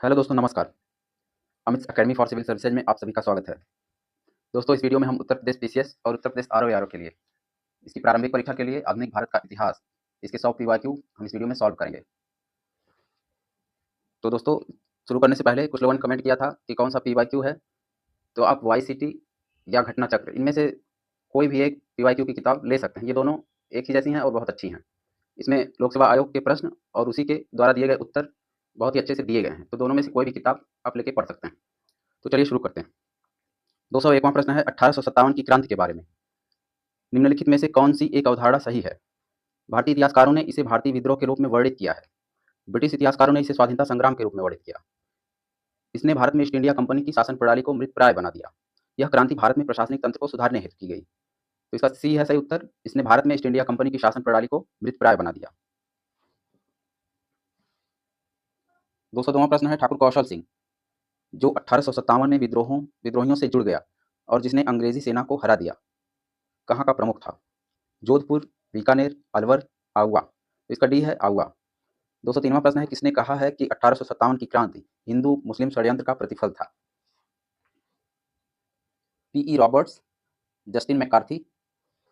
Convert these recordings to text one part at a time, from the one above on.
Hello दोस्तों, नमस्कार। Amit academy for civil services में आप सभी का स्वागत है। दोस्तों, इस वीडियो में हम उत्तर प्रदेश पीसीएस और उत्तर प्रदेश आरओ के लिए इसकी प्रारंभिक परीक्षा के लिए आधुनिक भारत का इतिहास, इसके 100 पीवाईक्यू हम इस वीडियो में सॉल्व करेंगे। तो दोस्तों, शुरू करने से पहले कुछ लोगों ने कमेंट किया था कि कौन सा पीवाईक्यू है, तो आप वाईसीटी या घटना चक्र इनमें से कोई भी एक पीवाईक्यू की किताब ले सकते हैं। ये दोनों एक ही जैसी हैं और बहुत अच्छी हैं। इसमें लोक सेवा आयोग के प्रश्न और उसी के द्वारा दिए गए उत्तर बहुत ही अच्छे से दिए गए हैं। तो दोनों में से कोई भी किताब आप लेके पढ़ सकते हैं। तो चलिए शुरू करते हैं। 201वां प्रश्न है 1857 की क्रांति के बारे में। निम्नलिखित में से कौन सी एक अवधारणा सही है? भारतीय इतिहासकारों ने इसे भारतीय विद्रोह के रूप में वर्णित किया है। ब्रिटिश इतिहासकारों ने इसे स्वाधीनता संग्राम के रूप में वर्णित किया। इसने भारत में ईस्ट इंडिया कंपनी की शासन प्रणाली को मृतप्राय बना दिया। यह क्रांति भारत में प्रशासनिक तंत्र को सुधारने हेतु की गई। तो इसका सी है सही उत्तर। इसने भारत में ईस्ट इंडिया कंपनी की शासन प्रणाली को मृतप्राय बना दिया। 202वां प्रश्न है ठाकुर कौशल सिंह, जो 1857 में विद्रोहियों से जुड़ गया और जिसने अंग्रेजी सेना को हरा दिया, कहाँ का प्रमुख था? जोधपुर, बीकानेर, अलवर, आउवा। तो इसका डी है आउवा। 203वां प्रश्न है किसने कहा है कि 1857 की क्रांति हिंदू मुस्लिम षड्यंत्र का प्रतिफल था? P E Roberts, Justin McCarthy,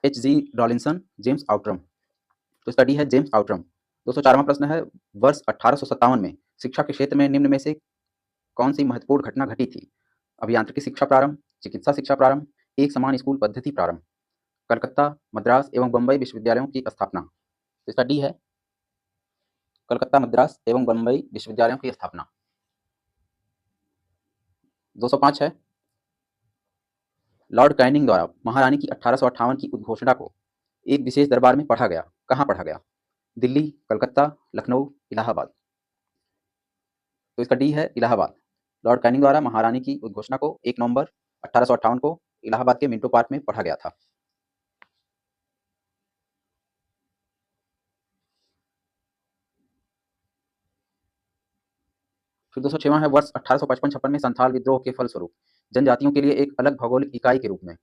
H G Rawlinson, James Outram. तो इसका डी है जेम्स आउट्रम। 204वां प्रश्न है वर्ष 1857 में शिक्षा के क्षेत्र में निम्न में से कौन सी महत्वपूर्ण घटना घटी थी? अभियांत्रिकी शिक्षा प्रारंभ, चिकित्सा शिक्षा प्रारंभ, एक समान स्कूल पद्धति प्रारंभ, कलकत्ता, मद्रास एवं बम्बई विश्वविद्यालयों की स्थापना। तो इसका डी है कलकत्ता, मद्रास एवं बम्बई विश्वविद्यालयों की स्थापना। 205 है लॉर्ड कैनिंग द्वारा महारानी की 1858 की उद्घोषणा को एक विशेष दरबार में पढ़ा गया। कहाँ पढ़ा गया? दिल्ली, कलकत्ता, लखनऊ, इलाहाबाद। तो इसका डी है इलाहाबाद। लॉर्ड कैनिंग द्वारा महारानी की उद्घोषणा को 1 नवंबर 1858 को इलाहाबाद के मिंटो पार्क में पढ़ा गया था। फिर 206वां है वर्ष 1855-56 में संथाल विद्रोह के फलस्वरूप जनजातियों के लिए एक अलग भौगोलिक इकाई के रूप में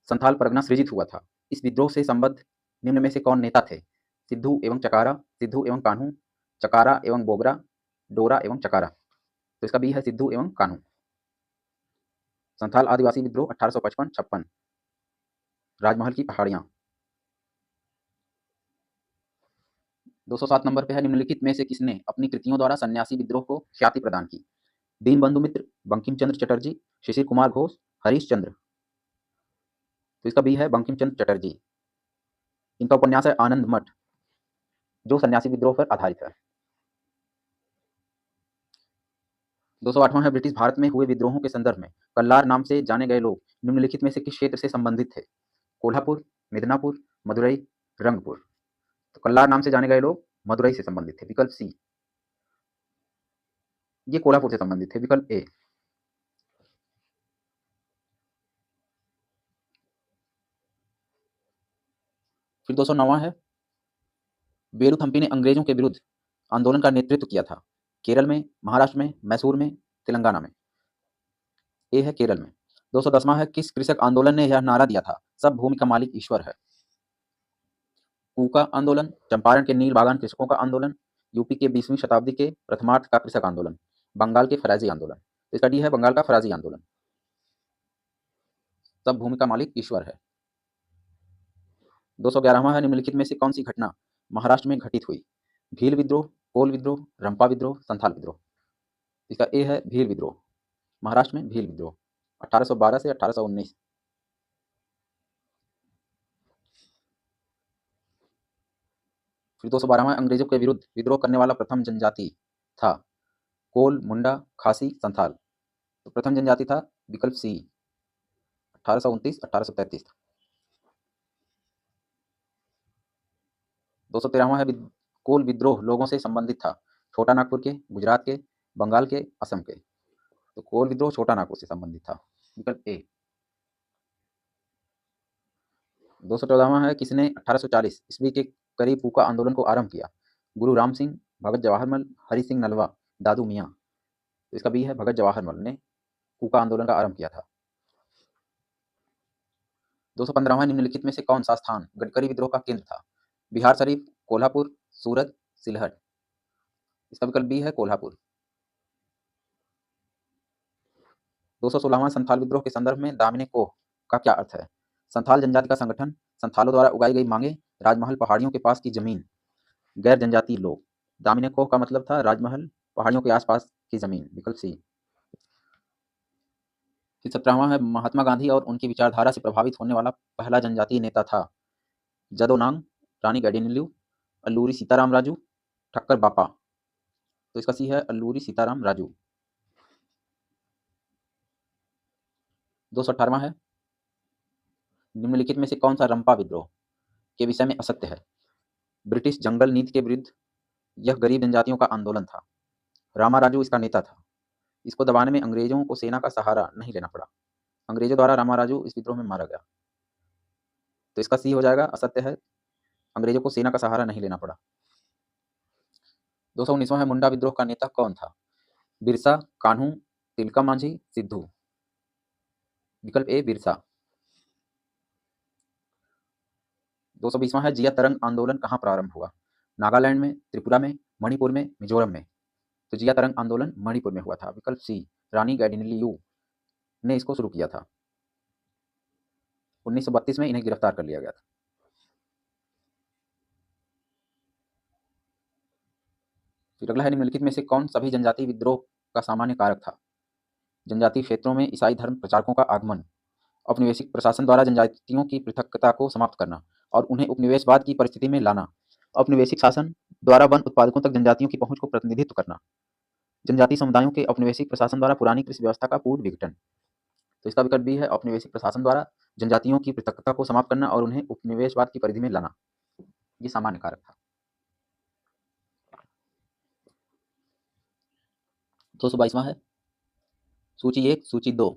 संथाल परगना सृजित हुआ था। इस विद्रोह से संबद्ध निम्न में से कौन नेता थे? सिद्धू एवं चकारा, सिद्धू एवं कान्हू, चकारा एवं बोगरा, डोरा एवं चकारा। तो इसका बी है सिद्धू एवं कान्हू। संथाल आदिवासी विद्रोह 1855-56, राजमहल की पहाड़ियां। 207 नंबर पे है निम्नलिखित में से किसने अपनी कृतियों द्वारा सन्यासी विद्रोह को ख्याति प्रदान की? दीनबंधु मित्र, बंकिम चंद्र चटर्जी, शिशिर कुमार घोष, हरीश चंद्र। तो इसका बी है बंकिम चंद्र चटर्जी। इनका उपन्यास है आनंद मठ, जो सन्यासी विद्रोह पर आधारित है। 208वां है ब्रिटिश भारत में हुए विद्रोहों के संदर्भ में कल्लार नाम से जाने गए लोग निम्नलिखित में से किस क्षेत्र से संबंधित थे? कोल्हापुर, मिदनापुर, मदुरई, रंगपुर। तो कल्लार नाम से जाने गए लोग मदुरई से संबंधित थे, विकल्प सी। ये कोल्हापुर से संबंधित थे, विकल्प ए। फिर 209वां है बेरुथम्पी ने अंग्रेजों के विरुद्ध आंदोलन का नेतृत्व किया था। केरल में, महाराष्ट्र में, मैसूर में, तेलंगाना में। ए है केरल में। 210वां है किस कृषक आंदोलन ने यह नारा दिया था, सब भूमि का मालिक ईश्वर है? कूका आंदोलन, चंपारण के नील बागान कृषकों का आंदोलन, यूपी के 20वीं शताब्दी के प्रथमार्ध का कृषक आंदोलन, बंगाल के फराजी आंदोलन। तो इसका डी है बंगाल का फराजी आंदोलन। सब भूमि का मालिक ईश्वर है। 211वां है निम्नलिखित में से कौन सी घटना महाराष्ट्र में घटित हुई? भील विद्रोह, कोल विद्रोह, रंपा विद्रोह, संथाल विद्रोह। इसका ए है भील विद्रोह। महाराष्ट्र में भील विद्रोह 1812 से 1819। फिर 212वां अंग्रेजों के विरुद्ध विद्रोह करने वाला प्रथम जनजाति था कोल, मुंडा, खासी, संथाल। तो प्रथम जनजाति था विकल्प सी, 1829 1833। 213वां है कोल विद्रोह लोगों से संबंधित था छोटा नागपुर के, गुजरात के, बंगाल के, असम के। तो कोल विद्रोह छोटा नागपुर से संबंधित था, विकल्प ए। 214वां है किसने 1840 ईस्वी के करीब कूका आंदोलन को आरंभ किया? गुरु राम सिंह, भगत जवाहरमल, हरि सिंह नलवा, दादू मियाँ। तो इसका बी है भगत जवाहरमल ने कूका आंदोलन का आरंभ किया था। 215वां निम्नलिखित में से कौन सा स्थान गडकरी विद्रोह का केंद्र था? बिहार शरीफ, कोल्हापुर, सूरत, सिलहट। इसका विकल्प बी है कोल्हापुर। 216वां संथाल विद्रोह के संदर्भ में दामिनी कोह का क्या अर्थ है? संथाल जनजाति का संगठन, संथालों द्वारा उगाई गई मांगे, राजमहल पहाड़ियों के पास की जमीन, गैर जनजातीय लोग। दामिनी कोह का मतलब था राजमहल पहाड़ियों के आसपास की जमीन, विकल्प सी। फिर 17वां है, महात्मा गांधी और उनकी विचारधारा से प्रभावित होने वाला पहला जनजातीय नेता था। जदोनांग, रानी गैडिनल्यू, अल्लूरी सीताराम राजू, ठक्कर बापा। तो इसका सी है अल्लूरी सीताराम राजू। 218वां है, निम्नलिखित में से कौन सा रंपा विद्रोह के विषय में असत्य है? ब्रिटिश जंगल नीति के विरुद्ध यह गरीब जनजातियों का आंदोलन था। रामा राजू इसका नेता था। इसको दबाने में अंग्रेजों को सेना का सहारा नहीं लेना पड़ा। अंग्रेजों द्वारा रामा राजू इस विद्रोह में मारा गया। तो इसका सी हो जाएगा, असत्य है, अंग्रेजों को सेना का सहारा नहीं लेना पड़ा। 219वां है, मुंडा विद्रोह का नेता कौन था? बिरसा, कान्हू, तिलका मांझी, सिद्धू। विकल्प ए बिरसा। 220वां है, जिया तरंग आंदोलन कहाँ प्रारंभ हुआ? नागालैंड में, त्रिपुरा में, मणिपुर में, मिजोरम में। तो जिया तरंग आंदोलन मणिपुर में हुआ था, विकल्प सी। रानी गैडिनल्यू ने इसको शुरू किया था। 1932 में इन्हें गिरफ्तार कर लिया गया था। फिर अगला है, निम्नलिखित में से कौन सभी जनजातीय विद्रोह का सामान्य कारक था? जनजातीय क्षेत्रों में ईसाई धर्म प्रचारकों का आगमन, औपनिवेशिक प्रशासन द्वारा जनजातियों की पृथकता को समाप्त करना और उन्हें उपनिवेशवाद की परिस्थिति में लाना, औपनिवेशिक शासन द्वारा वन उत्पादकों तक जनजातियों की पहुंच को प्रतिनिधित्व करना, जनजातीय समुदायों के औपनिवेशिक प्रशासन द्वारा पुरानी कृषि व्यवस्था का पूर्ण विघटन। तो इसका विकल्प बी है, औपनिवेशिक प्रशासन द्वारा जनजातियों की पृथकता को समाप्त करना और उन्हें उपनिवेशवाद की परिधि में लाना, ये सामान्य कारक था। 222वां है, सूची 1 सूची 2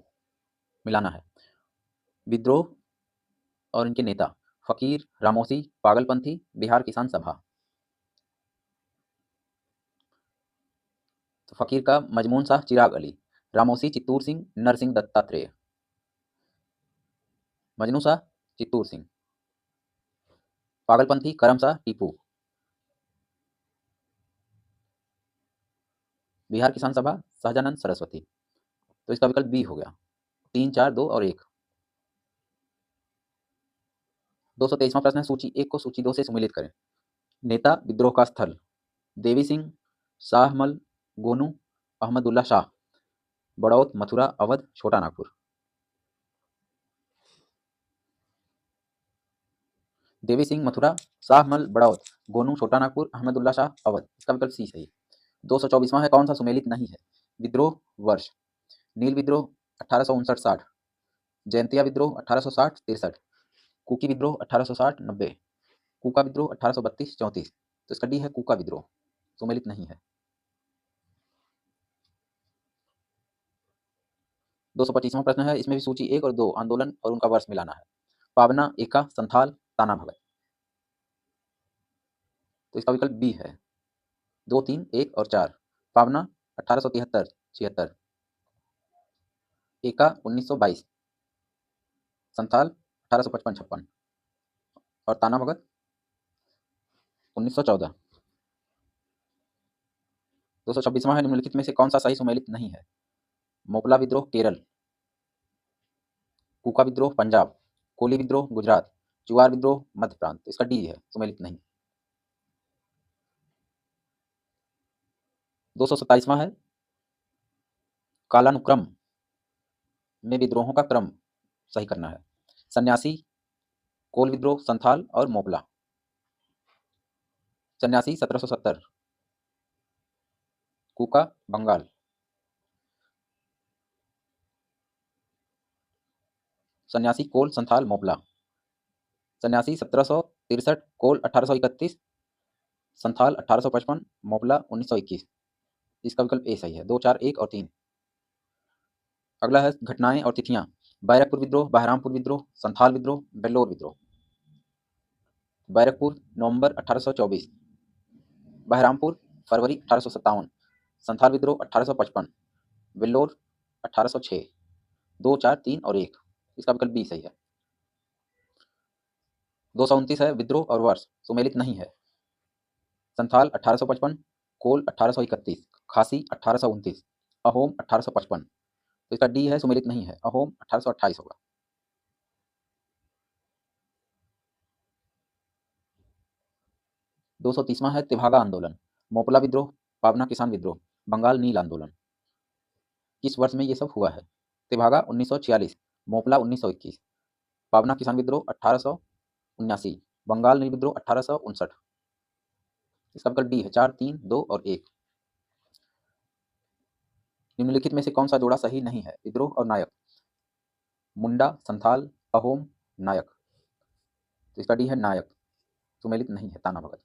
मिलाना है। विद्रोह और इनके नेता, फकीर, रामोसी, पागलपंथी, बिहार किसान सभा। तो फकीर का मजमून शाह चिराग अली, रामोसी चित्तूर सिंह, नरसिंह दत्तात्रेय। मजनू शाह चित्तूर सिंह, पागलपंथी करम शाह टीपू, बिहार किसान सभा सहजानंद सरस्वती। तो इसका विकल्प बी हो गया। 3, 4, 2 और 1। 223वां प्रश्न है, सूची 1 को सूची 2 से सुमेलित करें। नेता विद्रोह का स्थल, देवी सिंह, शाहमल, गोनू, अहमदुल्ला शाह, बड़ौत, मथुरा, अवध, छोटा नागपुर। देवी सिंह मथुरा, शाहमल बड़ौत, गोनू छोटा नागपुर, अहमदुल्ला शाह अवध। इसका विकल्प सी सही। 224वां है, कौन सा सुमेलित नहीं है? विद्रोह वर्ष, नील विद्रोह 1859-60, जयंतिया विद्रोह 1860-63, कुकी विद्रोह 1860-90, कूका विद्रोह 1832-34। तो इसका डी है, कूका विद्रोह सुमेलित नहीं है। 225वां प्रश्न है, इसमें भी सूची 1 और 2 आंदोलन और उनका वर्ष मिलाना है। पावना, एका, संथाल, ताना भगत। तो इसका विकल्प बी है। 2, 3, 1 और 4। पावना 1873-76, एका 1922, संथाल 1855-56 और ताना भगत 1914। 226वां है, निम्नलिखित में से कौन सा सही सुमेलित नहीं है? मोपला विद्रोह केरल, कूका विद्रोह पंजाब, कोली विद्रोह गुजरात, चुआर विद्रोह मध्य प्रांत। इसका डी है, सुमेलित नहीं। 227वां है, कालानुक्रम में विद्रोहों का क्रम सही करना है। सन्यासी, कोल विद्रोह, संथाल और मोपला। सन्यासी 1770, कूका बंगाल, सन्यासी कोल, संथाल, मोपला। सन्यासी 1763, कोल 1831, संथाल 1855, मोपला 1921। इसका विकल्प ए सही है। 2, 4, 1 और 3। अगला है, घटनाएं और तिथियां। बैरकपुर विद्रोह, बहरामपुर विद्रोह, संथाल विद्रोह, बेल्लोर विद्रोह। बैरकपुर नवंबर 1824, बहरामपुर फरवरी 1857, संथाल विद्रोह 1855, वेल्लोर 1806। 2, 4, 3 और 1। इसका विकल्प बी सही है। 229 है, विद्रोह और वर्ष सुमेलित नहीं है। संथाल 1855, कोल 1831, खासी 1829, अहोम 1855, तो इसका डी है, सुमेलित नहीं है। अहोम 1828 होगा। 230वां है तेभागा आंदोलन, मोपला विद्रोह, पावना किसान विद्रोह, बंगाल नील आंदोलन। किस वर्ष में ये सब हुआ है? तेभागा 1946, मोपला 1921, पावना किसान विद्रोह 1879, बंगाल नील विद्रोह 1859। इसका विकल्प डी है, 4, 3, 2 और 1। निम्नलिखित में से कौन सा जोड़ा सही नहीं है? विद्रोह और नायक। मुंडा, संथाल, अहोम, नायक। तो इसका डी है नायक, सुमेलित नहीं है। ताना भगत।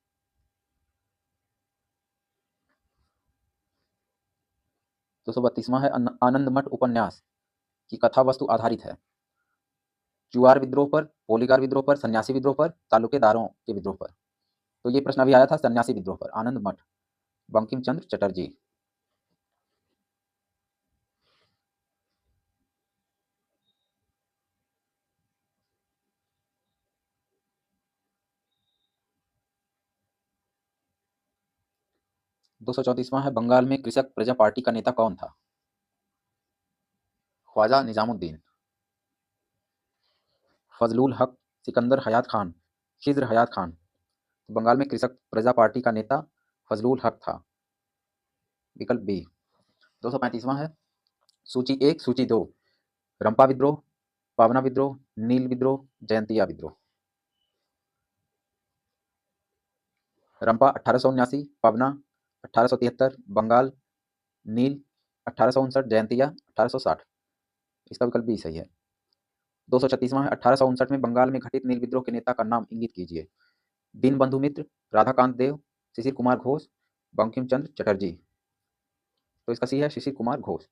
232वां है आनंद मठ उपन्यास की कथा वस्तु आधारित है। चुआर विद्रोह पर, पोलीगार विद्रोह पर, सन्यासी विद्रोह पर, तालुकेदारों के विद्रोह पर। तो ये प्रश्न अभी आया था सन्यासी विद्रोह पर। आनंद मठ, बंकिम चंद्र चटर्जी। 234वां है बंगाल में कृषक प्रजा पार्टी का नेता कौन था? ख्वाजा निजामुद्दीन, फजलुल हक, सिकंदर हयात खान, खिज्र हयात खान। तो बंगाल में कृषक प्रजा पार्टी का नेता फजलुल हक था, विकल्प बी। 235वां है सूची 1, सूची 2, रंपा विद्रोह, पावना विद्रोह, नील विद्रोह, जयंतिया विद्रोह। रंपा 1879, पावना 1873, बंगाल नील 1859, जयंतिया 1860। इसका विकल्प बी सही है। 236वां है 1859 में बंगाल में घटित नील विद्रोह के नेता का नाम इंगित कीजिए। दीनबंधु मित्र, राधाकांत देव, शिशिर कुमार घोष, बंकिम चंद्र चटर्जी। तो इसका सी है शिशिर कुमार घोष।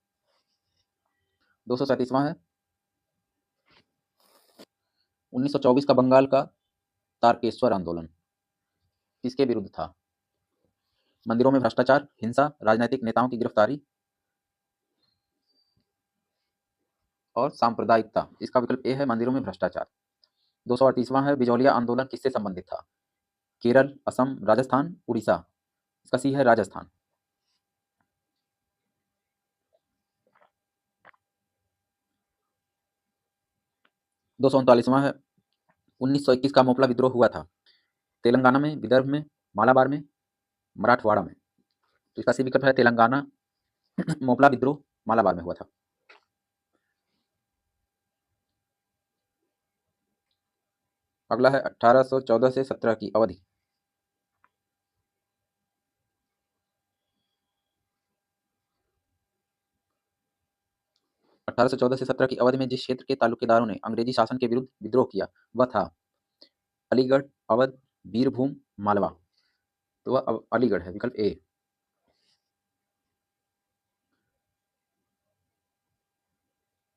237वां है 1924 का बंगाल का तारकेश्वर आंदोलन किसके विरुद्ध था? मंदिरों में भ्रष्टाचार, हिंसा, राजनीतिक नेताओं की गिरफ्तारी और सांप्रदायिकता। इसका विकल्प ए है, मंदिरों में भ्रष्टाचार। 238वां है बिजौलिया आंदोलन किससे संबंधित था? केरल, असम, राजस्थान, उड़ीसा। इसका सी है राजस्थान। 239वां है 1921 का मोपला विद्रोह हुआ था तेलंगाना में, विदर्भ में, मालाबार में, मराठवाड़ा में। तो इसका सी विकल्प है तेलंगाना। मोपला विद्रोह मालाबार में हुआ था। अगला है 1814 से 17 की अवधि। 1814 से 17 की अवधि में जिस क्षेत्र के तालुकेदारों ने अंग्रेजी शासन के विरुद्ध विद्रोह किया वह था अलीगढ़, अवध, बीरभूम, मालवा। तो वह अलीगढ़ है, विकल्प ए।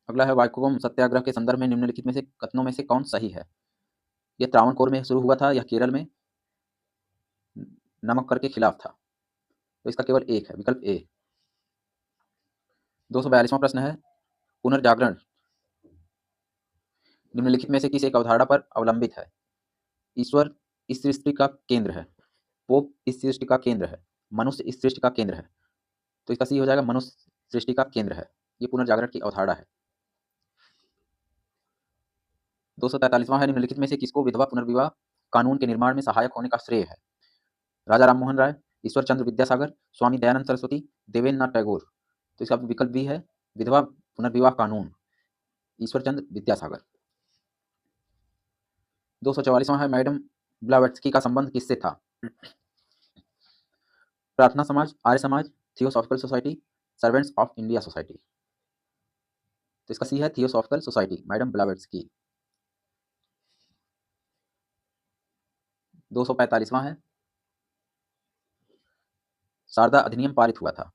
अगला है वाइकोम सत्याग्रह के संदर्भ में निम्नलिखित में से कथनों में से कौन सही है? यह त्रावणकोर में शुरू हुआ था, यह केरल में नमक्कर के खिलाफ था। तो इसका केवल एक है, विकल्प ए। 242वां प्रश्न है पुनर्जागरण निम्नलिखित में से किस एक अवधारणा पर अवलंबित है? ईश्वर इस सृष्टि का केंद्र है, पोप इस सृष्टि का केंद्र है, मनुष्य इस सृष्टि का केंद्र है। तो इसका सी हो जाएगा, मनुष्य सृष्टि का केंद्र है। ये पुनर्जागरण की अवधारणा है। 243वां है निम्नलिखित में से किसको विधवा पुनर्विवाह कानून के निर्माण में सहायक होने का श्रेय है? राजा राम मोहन राय, ईश्वर चंद्र विद्यासागर, स्वामी दयानंद सरस्वती, देवेंद्र नाथ टैगोर। तो इसका विकल्प बी है, विधवा पुनर्विवाह कानून, ईश्वर चंद्र विद्यासागर। 244वां है मैडम ब्लावेट्स्की का संबंध किससे था? प्रार्थना समाज, Arya Samaj, theosophical society, servants of India society. तो इसका सी है थियोसॉफिकल सोसाइटी, मैडम ब्लावेट्स्की। 245वां है शारदा अधिनियम पारित हुआ था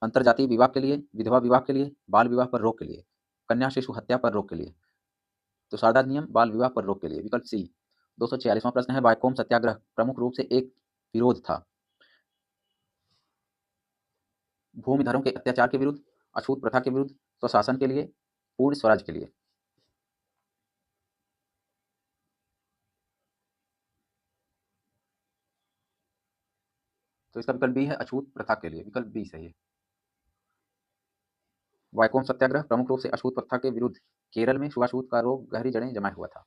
अंतरजातीय विवाह के लिए, विधवा विवाह के लिए, बाल विवाह पर रोक के लिए, कन्या शिशु हत्या पर रोक के लिए। तो शारदा अधिनियम बाल विवाह पर रोक के लिए, विकल्प सी। 246वां प्रश्न है वाइकोम सत्याग्रह प्रमुख रूप से एक विरोध था भूमिधरों के अत्याचार के विरुद्ध, अछूत प्रथा के विरुद्ध, स्वशासन के लिए, पूर्ण स्वराज के लिए। तो इसका विकल्प बी है, अछूत प्रथा के लिए, विकल्प बी सही है। वैकोम सत्याग्रह प्रमुख रूप से अछूत प्रथा के विरुद्ध केरल में छुआछूत का रोग गहरी जड़ें जमाए हुआ था।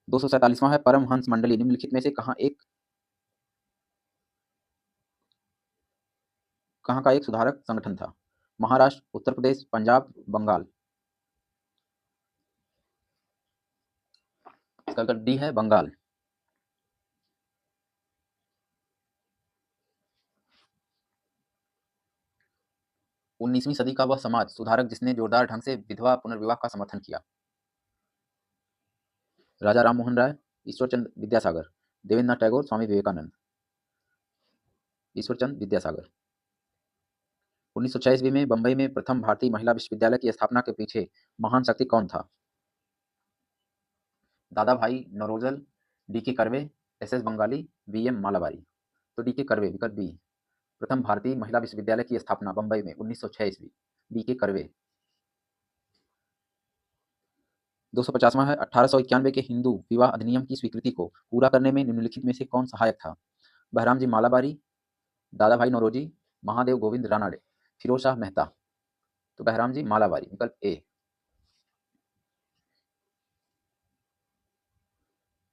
247वां है परमहंस मंडली निम्नलिखित में से कहाँ का एक सुधारक संगठन था? महाराष्ट्र, उत्तर प्रदेश, पंजाब, बंगाल। इसका उत्तर डी है बंगाल। 19वीं सदी का वह समाज सुधारक जिसने जोरदार ढंग से विधवा पुनर्विवाह का समर्थन किया। राजा राम मोहन राय, ईश्वरचंद विद्यासागर, देवेंद्रनाथ टैगोर, स्वामी विवेकानंद। ईश्वरचंद विद्यासागर। 1906 ईस्वी में बंबई में प्रथम भारतीय महिला विश्वविद्यालय की स्थापना के पीछे महान शक्ति कौन था? Dadabhai Naoroji, D K Karve, S S Bengalee, B M Malabari. तो डी के कर्वे विकल्प बी। प्रथम भारतीय महिला विश्वविद्यालय की स्थापना बंबई में 1906 ईस्वी, डी के कर्वे। 250वां है 1891 के हिंदू विवाह अधिनियम की स्वीकृति को पूरा करने में निम्नलिखित में से कौन सहायक था? बहराम जी मालाबारी, दादा भाई नौरोजी, महादेव गोविंद रानाडे, फिरोज शाह मेहता। तो बहराम जी मालाबारी विकल्प ए।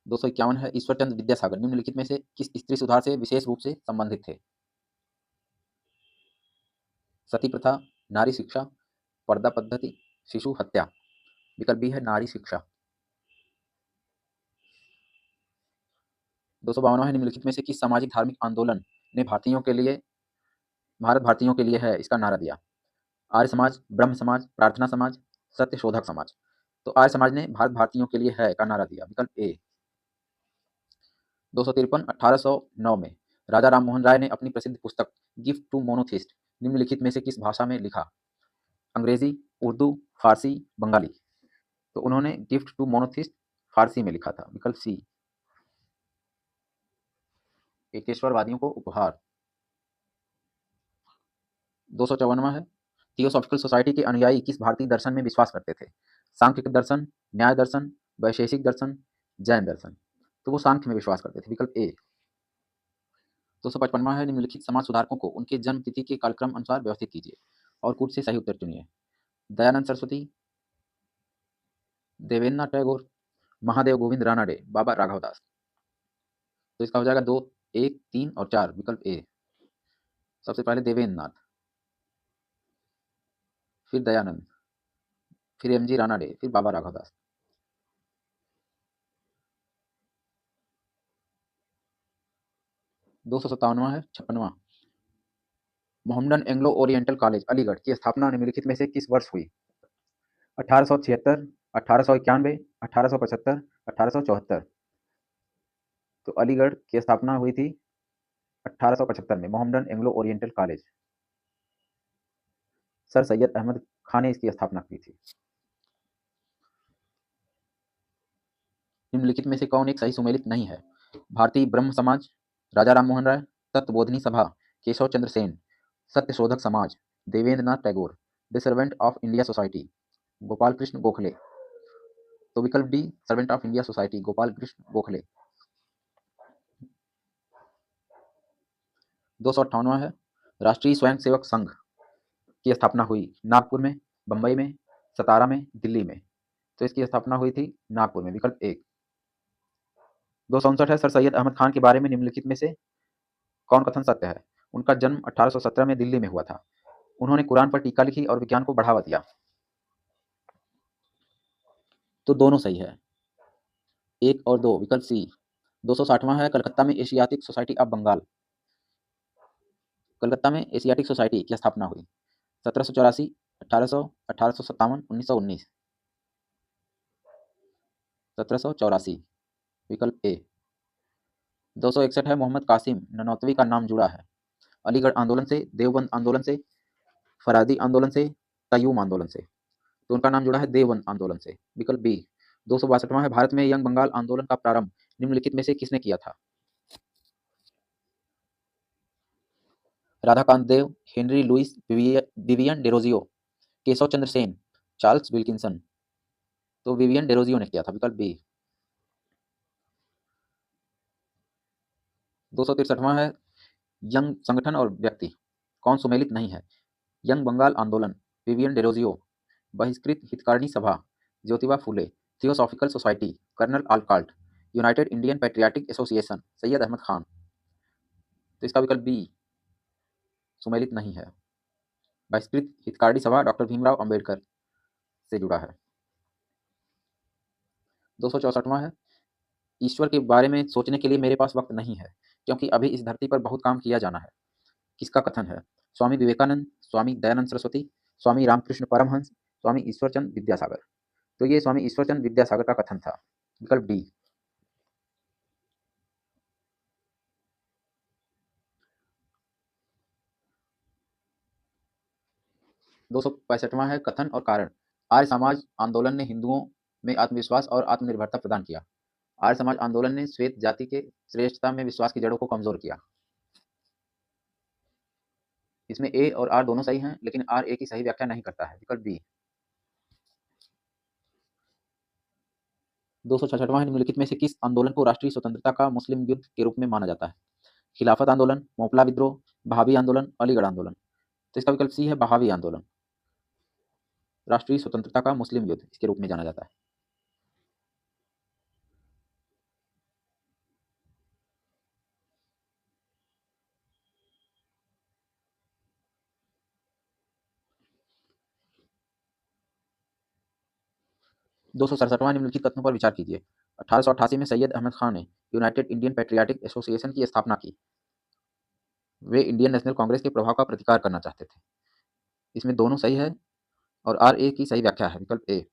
251 है ईश्वरचंद विद्यासागर निम्नलिखित में से किस स्त्री सुधार से विशेष रूप से संबंधित थे? सती प्रथा, नारी शिक्षा, पर्दा पद्धति, शिशु हत्या। विकल्प बी है नारी शिक्षा। 252 है निम्नलिखित में से किस सामाजिक धार्मिक आंदोलन ने भारत भारतीयों के लिए है इसका नारा दिया? आर्य समाज, ब्रह्म समाज, प्रार्थना समाज, सत्य शोधक समाज। तो आर्य समाज ने भारत भारतीयों के लिए है का नारा दिया। विकल्प ए। 253 1809 में राजा राम मोहन राय ने अपनी प्रसिद्ध पुस्तक गिफ्ट टू मोनोथिस्ट निम्नलिखित में से किस भाषा में लिखा? अंग्रेजी, उर्दू, फारसी, बंगाली। तो उन्होंने गिफ्ट टू मोनोथिस्ट फारसी में लिखा था। विकल्प सी। एकेश्वरवादियों को उपहार। 254वां है थियोसॉफिकल सोसाइटी के अनुयायी किस भारतीय दर्शन में विश्वास करते थे? सांख्यिक दर्शन, न्याय दर्शन, वैशेषिक दर्शन, जैन दर्शन। तो वो सांख्य में विश्वास करते थे। विकल्प ए। 255वां है निम्नलिखित समाज सुधारकों को उनके जन्म तिथि के कालक्रम अनुसार व्यवस्थित कीजिए और कूट से सही उत्तर चुनिए। दयानंद सरस्वती, देवेंद्रनाथ टैगोर, महादेव गोविंद रानाडे, बाबा राघव दास। तो इसका हो जाएगा 2, 1, 3 और 4। विकल्प ए। सबसे पहले देवेंद्रनाथ, फिर दयानंद, फिर एम जी रानाडे, फिर बाबा राघव दास। 257वां है 56वां Mohammedan Anglo Oriental College Aligarh की स्थापना निम्नलिखित में से किस वर्ष हुई? 1876, 1891, 1875, 1874। तो अलीगढ़ की स्थापना हुई थी 1875 में Mohammedan Anglo Oriental College. Sir Syed Ahmad Khan ने इसकी स्थापना की थी। निम्नलिखित में से कौन एक सही सुमेलित नहीं है? भारतीय ब्रह्म समाज, राजा राम मोहन राय, तत्वबोधिनी सभा, Keshav Chandra Sen, Satya Shodhak Samaj, Debendranath Tagore, the Servant of India Society, Gopal Krishna Gokhale. तो विकल्प D Servant of India Society, Gopal Krishna Gokhale. 258वां है राष्ट्रीय स्वयंसेवक संघ की स्थापना हुई नागपुर में, बंबई में, सतारा में, दिल्ली में। तो इसकी स्थापना हुई थी नागपुर में। विकल्प एक। 259 है सर सैयद अहमद खान के बारे में निम्नलिखित में से कौन कथन सत्य है? उनका जन्म 1817 में दिल्ली में हुआ था। उन्होंने कुरान पर टीका लिखी और विज्ञान को बढ़ावा दिया। तो दोनों सही है, 1 और 2। विकल्प सी। 260वां है कलकत्ता में Asiatic Society of Bengal, Calcutta में एशियाटिक सोसाइटी की स्थापना हुई 1784, 1800, 1857, 1919। 1784। विकल्प ए। 261 है मोहम्मद कासिम ननौतवी का नाम जुड़ा है अलीगढ़ आंदोलन से, देवबंद आंदोलन से, फरादी आंदोलन से, कयूम आंदोलन से। तो उनका नाम जुड़ा है देवबंद आंदोलन से। विकल्प बी। 262वां है भारत में यंग बंगाल आंदोलन का प्रारंभ निम्नलिखित में से किसने किया था? Radhakanta Deb, Henry Louis Vivian Derozio, Keshab Chandra Sen, Charles Wilkinson. तो विवियन डेरोजियो ने किया था। विकल्प बी। 263वां है यंग संगठन और व्यक्ति कौन सुमेलित नहीं है? यंग बंगाल आंदोलन, Vivian Derozio, Bahishkrit Hitakarini Sabha, Jyotiba Phule, Theosophical Society, Colonel Olcott, United Indian Patriotic Association, Syed Ahmad Khan. तो इसका विकल्प बी सुमेलित नहीं है। बहिष्कृत हितकारिणी सभा डॉक्टर भीमराव अंबेडकर से जुड़ा है। 264वां है, ईश्वर के बारे में सोचने के लिए मेरे पास वक्त नहीं है, क्योंकि अभी इस धरती पर बहुत काम किया जाना है। किसका कथन है? स्वामी विवेकानंद, स्वामी दयानंद सरस्वती, स्वामी रामकृष्ण परमहंस, स्वामी ईश्वरचंद विद्यासागर। तो ये स्वामी ईश्वरचंद विद्यासागर का कथन था, विकल्प डी। 265वां है, कथन और कारण। आर्य समाज आंदोलन ने हिंदुओं में आत्मविश्वास और आत्मनिर्भरता प्रदान किया। आर्य समाज आंदोलन ने श्वेत जाति के श्रेष्ठता में विश्वास की जड़ों को कमजोर किया। इसमें ए और आर दोनों सही हैं, लेकिन आर ए की सही व्याख्या नहीं करता है, विकल्प बी। 266वां है, निम्नलिखित में से किस आंदोलन को राष्ट्रीय स्वतंत्रता का मुस्लिम युद्ध के रूप में माना जाता है? खिलाफत आंदोलन, मोपला विद्रोह, बहावी आंदोलन, अलीगढ़ आंदोलन। तो इसका विकल्प सी है, बहावी आंदोलन। राष्ट्रीय स्वतंत्रता का मुस्लिम युद्ध इसके रूप में जाना जाता है। 267वां, निम्नलिखित कथनों पर विचार कीजिए। 1888 में सैयद अहमद खान ने यूनाइटेड इंडियन पैट्रियाटिक एसोसिएशन की स्थापना की। वे इंडियन नेशनल कांग्रेस के प्रभाव का प्रतिकार करना चाहते थे। इसमें दोनों सही है और आर ए की सही व्याख्या है, विकल्प ए।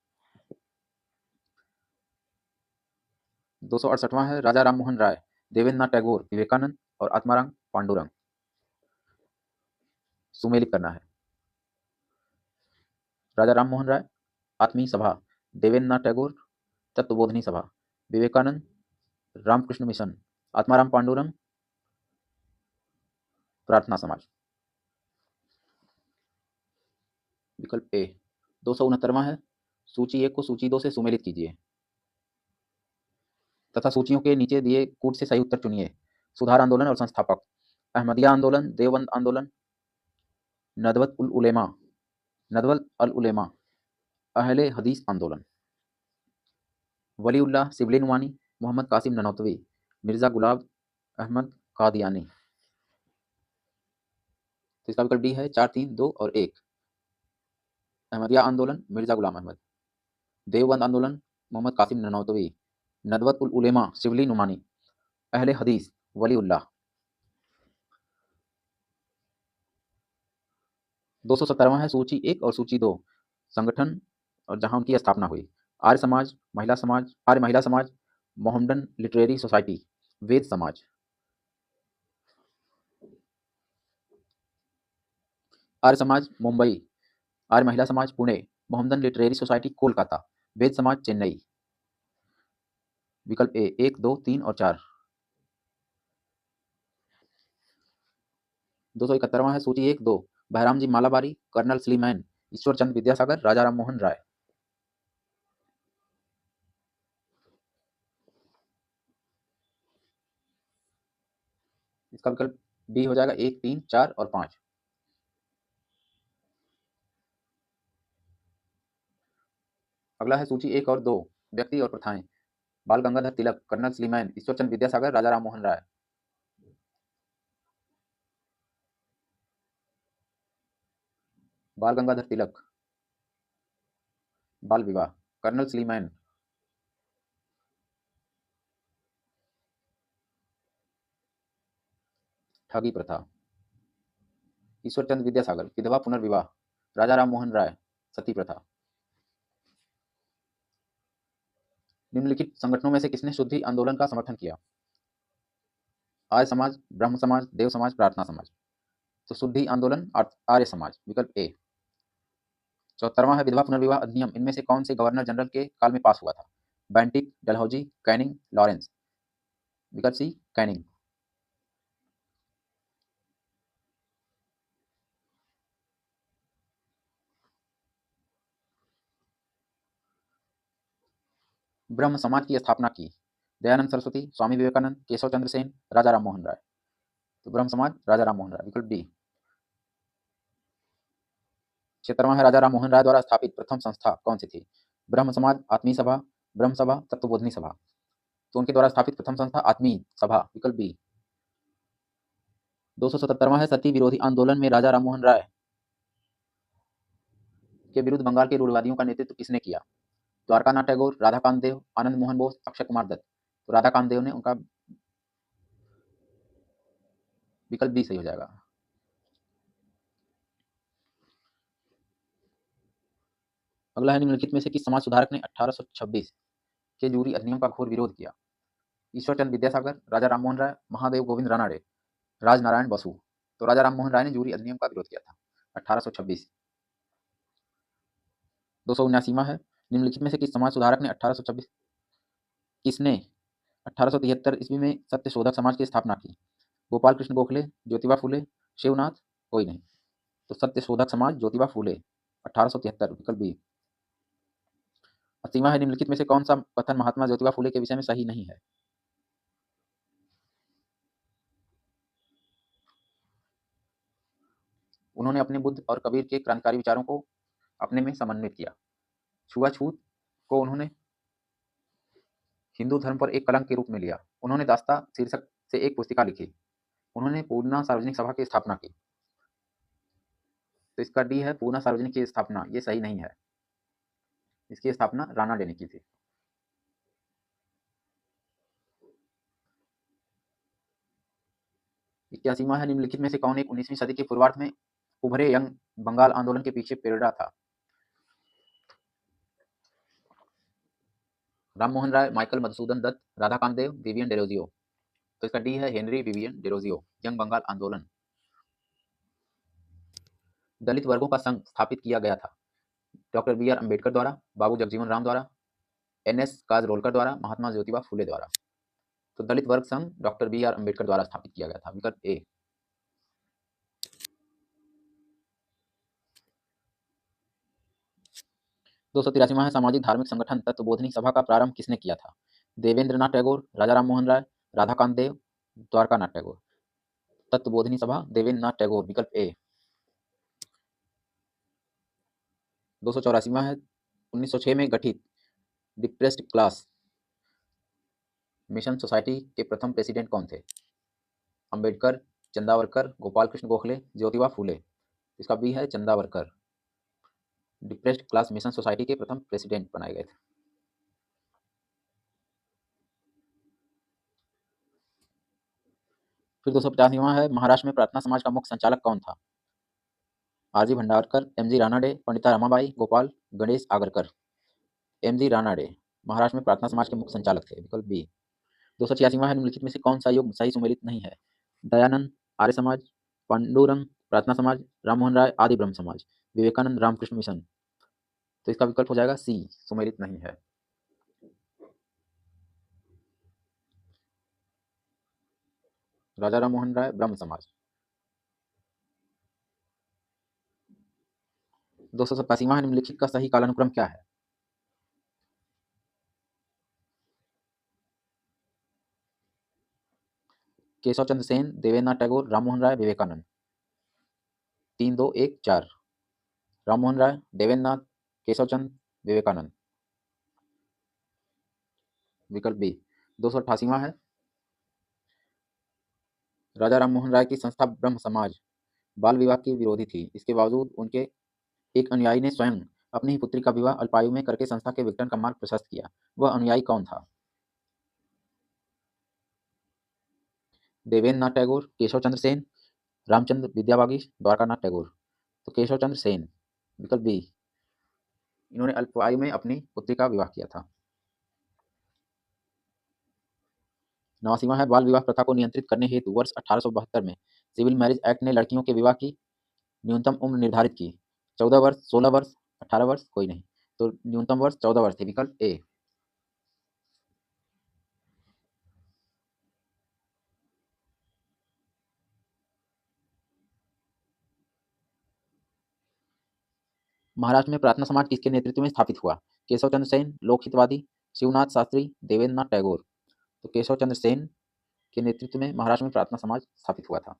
268वां है, राजा राम मोहन राय, देवेंद्रनाथ टैगोर, विवेकानंद और आत्माराम पांडुरंग। सुमेलित करना है। राजा राम मोहन राय आत्मीय सभा, देवेंद्रनाथ टैगोर तत्वबोधिनी सभा, विवेकानंद रामकृष्ण मिशन, आत्माराम पांडुरंग प्रार्थना समाज। विकल्प ए। 269वां है, सूची 1 को सूची 2 से सुमेलित कीजिए तथा सूचियों के नीचे दिए कूट से सही उत्तर चुनिए। सुधार आंदोलन और संस्थापक, अहमदिया आंदोलन, देवबंद आंदोलन, नदवत उल उलेमा, नदवत अल उलेमा, अहले हदीस आंदोलन। वलीउल्लाह शिबली नुमानी, मोहम्मद कासिम ननौतवी, मिर्जा गुलाब अहमद कादियानी। तो इसका विकल्प डी है, 4, 3, 2 और 1। अहमदिया आंदोलन मिर्जा गुलाम अहमद, देवबंद आंदोलन मोहम्मद कासिम ननौतवी, नदवत उल उलेमा शिबली नुमानी, अहले हदीस वलीउल्लाह। 270वां है, सूची 1 और सूची 2 संगठन और जहां उनकी स्थापना हुई। आर्य समाज, महिला समाज, आर्य महिला समाज, मोहम्मडन लिटरेरी सोसाइटी, वेद समाज। Arya Samaj Mumbai, Arya Mahila Samaj Pune, Mohammedan Literary Society Kolkata, Ved Samaj Chennai. विकल्प ए, 1, 2, 3 और 4। 271वां है, सूची 1, 2 बहराम जी मालाबारी, कर्नल स्लीमैन, ईश्वर चंद विद्यासागर, राजा राम मोहन राय। इसका विकल्प बी हो जाएगा, 1, 3, 4 और 5। अगला है सूची 1 और 2 व्यक्ति और प्रथाएं। बाल गंगाधर तिलक, कर्नल स्लीमैन, ईश्वरचंद विद्यासागर, राजा राम मोहन राय। बाल गंगाधर तिलक, बाल विवाह, कर्नल स्लीमैन, ठगी प्रथा, ईश्वरचंद विद्यासागर विधवा पुनर्विवाह, राजा राम मोहन राय सती प्रथा। निम्नलिखित संगठनों में से किसने शुद्धि आंदोलन का समर्थन किया? आर्य समाज, ब्रह्म समाज, देव समाज, प्रार्थना समाज। तो शुद्धि आंदोलन आर्य समाज, विकल्प ए। 74वां है, विधवा पुनर्विवाह अधिनियम इनमें से कौन से गवर्नर जनरल के काल में पास हुआ था? Bentinck, Dalhousie, Canning, Lawrence. विकल्प सी, कैनिंग। ब्रह्म समाज की स्थापना की। दयानंद सरस्वती, स्वामी विवेकानंद, केशव चंद्र सेन, राजा राम मोहन राय। तो ब्रह्म समाज राजा राम मोहन राय, विकल्प बी। 76वां है राजा राम मोहन राय द्वारा स्थापित प्रथम संस्था कौन सी थी? ब्रह्म समाज, आत्मीय सभा, ब्रह्म सभा, तत्वबोधिनी सभा। तो उनके द्वारा स्थापित प्रथम संस्था आत्मीय सभा, विकल्प बी। 277वां है सती विरोधी आंदोलन में राजा राम मोहन राय के विरुद्ध बंगाल के रूढ़िवादियों का नेतृत्व किसने किया? द्वारकानाथ टैगोर, राधाकांत देव, आनंद मोहन बोस, अक्षय कुमार दत्त। तो राधाकांत देव ने, उनका विकल्प बी सही हो जाएगा। अगला है निम्नलिखित में से किस समाज सुधारक ने 1826 के जूरी अधिनियम का घोर विरोध किया? ईश्वरचंद विद्यासागर, राजा राम मोहन राय, महादेव गोविंद रानाडे, राजनारायण बसु। तो राजा राम मोहन राय ने जूरी अधिनियम का विरोध किया था 1826। 279वां है निम्नलिखित में से किस समाज सुधारक ने 1826 किसने 1873 ईस्वी में सत्यशोधक समाज की स्थापना की? गोपाल कृष्ण गोखले, ज्योतिबा फूले, शिवनाथ, कोई नहीं। तो सत्यशोधक समाज ज्योतिबा फूले, 1873, विकल्प बी। 80वां है निम्नलिखित में से कौन सा कथन महात्मा ज्योतिबा फूले के विषय में सही नहीं है? उन्होंने अपने बुद्ध और कबीर के क्रांतिकारी विचारों को अपने में समन्वित किया। छुआछूत को उन्होंने हिंदू धर्म पर एक कलंक के रूप में लिया। उन्होंने दास्ता शीर्षक से एक पुस्तिका लिखी। उन्होंने पूर्णा सार्वजनिक सभा की स्थापना की। तो इसका डी है पूर्णा सार्वजनिक की स्थापना, ये सही नहीं है। इसकी स्थापना रानाडे ने की थी। 81वां है निम्नलिखित में से कौन एक 19वीं सदी के पूर्वार्ध में उभरे यंग बंगाल आंदोलन के पीछे प्रेरणा था? Ram Mohan Roy, Michael Madhusudan Dutt, Radhakant Deb, Vivian Derozio. तो इसका डी है Henry Vivian Derozio, Young Bengal आंदोलन। दलित वर्गों का संघ स्थापित किया गया था डॉक्टर बी आर अम्बेडकर द्वारा, बाबू जगजीवन राम द्वारा, एन.एस. काजरोलकर द्वारा, महात्मा ज्योतिबा फूले द्वारा। तो दलित वर्ग संघ डॉक्टर बी आर अम्बेडकर द्वारा स्थापित किया गया था, विकल्प ए। 283वां है सामाजिक धार्मिक संगठन तत्वबोधिनी सभा का प्रारंभ किसने किया था? देवेंद्र नाथ टैगोर, राजा राम मोहन राय, राधाकांत देव, द्वारकानाथ टैगोर। तत्वबोधिनी सभा देवेंद्र नाथ टैगोर, विकल्प ए। 284वां है 1906 में गठित डिप्रेस्ड क्लास मिशन सोसाइटी के प्रथम प्रेसिडेंट कौन थे? अंबेडकर, चंदावरकर, गोपाल कृष्ण गोखले, ज्योतिबा फूले। इसका बी है Chandavarkar. Depressed class mission society के प्रथम प्रेसिडेंट बनाए गए थे। फिर 250वां है महाराष्ट्र में प्रार्थना समाज का मुख्य संचालक कौन था? RG Bhandarkar, MG Ranade, Pandita Ramabai, Gopal Ganesh Agarkar. MG Ranade Maharashtra में प्रार्थना समाज के मुख्य संचालक थे, विकल्प बी। 286वां है निम्नलिखित में से कौन सा युग सही सुमेलित नहीं है? दयानंद, आर्य समाज, पांडुरंग प्रार्थना समाज, राममोहन राय आदि ब्रह्म समाज, विवेकानंद रामकृष्ण मिशन। तो इसका विकल्प हो जाएगा सी, सुमेलित नहीं है। राजा राम मोहन राय ब्रह्म समाज। 287वां निम्नलिखित का सही कालानुक्रम क्या है? केशव चंद्र सेन, देवेंद्र नाथ टैगोर, राममोहन राय, विवेकानंद। 3, 2, 1, 4। राममोहन राय, देवेंद्र नाथ, केशव चंद्र, विवेकानंद, विकल्प बी। 288वां है राजा राम मोहन राय की संस्था ब्रह्म समाज बाल विवाह की विरोधी थी। इसके बावजूद उनके एक अनुयायी ने स्वयं अपनी ही पुत्री का विवाह अल्पायु में करके संस्था के विघटन का मार्ग प्रशस्त किया। वह अनुयायी कौन था? देवेंद्र नाथ टैगोर, केशव चंद्र सेन, रामचंद्र विद्याबागी, द्वारकानाथ टैगोर। तो केशव चंद्र सेन, विकल्प बी। इन्होंने अल्पायु में अपनी पुत्री का विवाह किया था। 89वां है बाल विवाह प्रथा को नियंत्रित करने हेतु वर्ष 1872 में सिविल मैरिज एक्ट ने लड़कियों के विवाह की न्यूनतम उम्र निर्धारित की। 14 वर्ष, 16 वर्ष, 18 वर्ष, कोई नहीं। तो न्यूनतम वर्ष 14 वर्ष थे, विकल्प ए। महाराष्ट्र में प्रार्थना समाज किसके नेतृत्व में स्थापित हुआ? केशव चंद्र सेन, लोक हितवादी, शिवनाथ शास्त्री, देवेंद्र नाथ टैगोर। तो केशव चंद्र सेन के नेतृत्व में महाराष्ट्र में प्रार्थना समाज स्थापित हुआ था।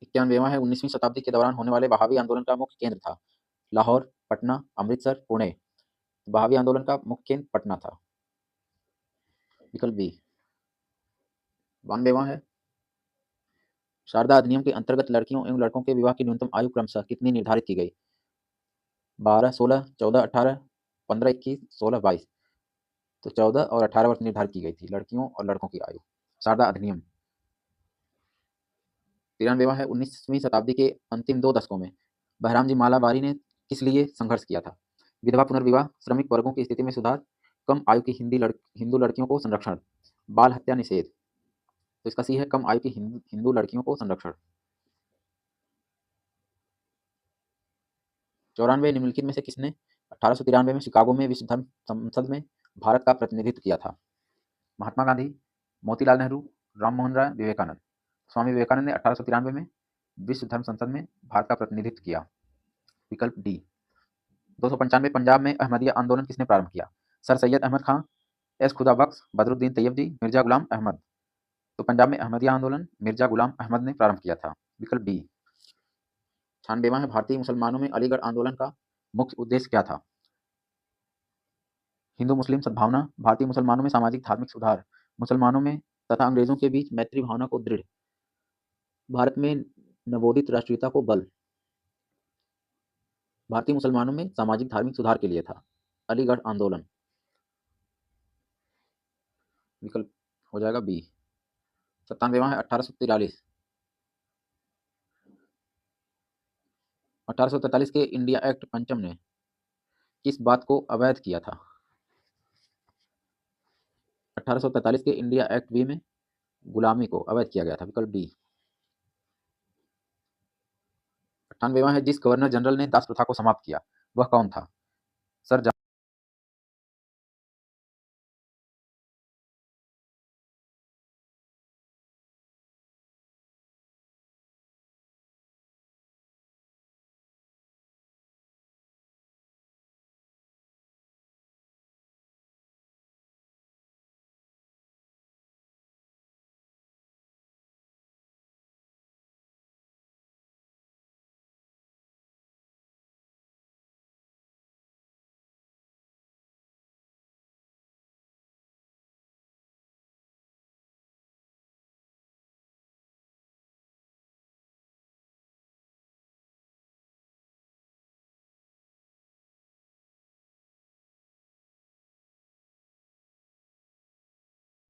91वां है 19वीं शताब्दी के दौरान होने वाले वहाबी आंदोलन का मुख्य केंद्र था लाहौर, पटना, अमृतसर, पुणे। वहाबी आंदोलन का मुख्य केंद्र पटना था। विकल्प बी। 92वां है शारदा अधिनियम के अंतर्गत लड़कियों एवं लड़कों के विवाह की न्यूनतम आयु क्रमशः कितनी निर्धारित की गई? 12, 16, 14, 18, 15, 21, 16, 22। तो 14 और 18 वर्ष निर्धारित की गई थी लड़कियों और लड़कों की आयु, शारदा अधिनियम। 93वां है 19वीं शताब्दी के अंतिम 2 दशकों में बहराम जी मालाबारी ने किस लिए संघर्ष किया था? विधवा पुनर्विवाह, श्रमिक वर्गों की स्थिति में सुधार, कम आयु की हिंदू लड़कियों को संरक्षण, बाल हत्या निषेध। तो इसका सी है कम आयु की हिंदू लड़कियों को संरक्षण। 94 निम्नलिखित में से किसने 1893 में शिकागो में विश्व धर्म संसद में भारत का प्रतिनिधित्व किया था? महात्मा गांधी, मोतीलाल नेहरू, राम मोहन राय, विवेकानंद। स्वामी विवेकानंद ने 1893 में विश्व धर्म संसद में भारत का प्रतिनिधित्व किया। विकल्प डी। 295 पंजाब में अहमदिया आंदोलन किसने प्रारंभ किया? सर सैयद अहमद खां, एस खुदा बख्श, बदरुद्दीन तैयब जी, मिर्जा गुलाम अहमद। तो पंजाब में अहमदिया आंदोलन मिर्जा गुलाम अहमद ने प्रारंभ किया था। विकल्प बी। 96वां है भारतीय मुसलमानों में अलीगढ़ आंदोलन का मुख्य उद्देश्य क्या था? हिंदू मुस्लिम सद्भावना, भारतीय मुसलमानों में सामाजिक धार्मिक सुधार, मुसलमानों में तथा अंग्रेजों के बीच मैत्री भावना को दृढ़, भारत में नवोदित राष्ट्रीयता को बल। भारतीय मुसलमानों में सामाजिक धार्मिक सुधार के लिए था अलीगढ़ आंदोलन। विकल्प हो जाएगा बी। 97वां है 1843 1843 के इंडिया एक्ट पंचम ने किस बात को अवैध किया था? 1843 के इंडिया एक्ट बी में गुलामी को अवैध किया गया था। विकल्प डी। 98वां है जिस गवर्नर जनरल ने दास प्रथा को समाप्त किया वह कौन था? सर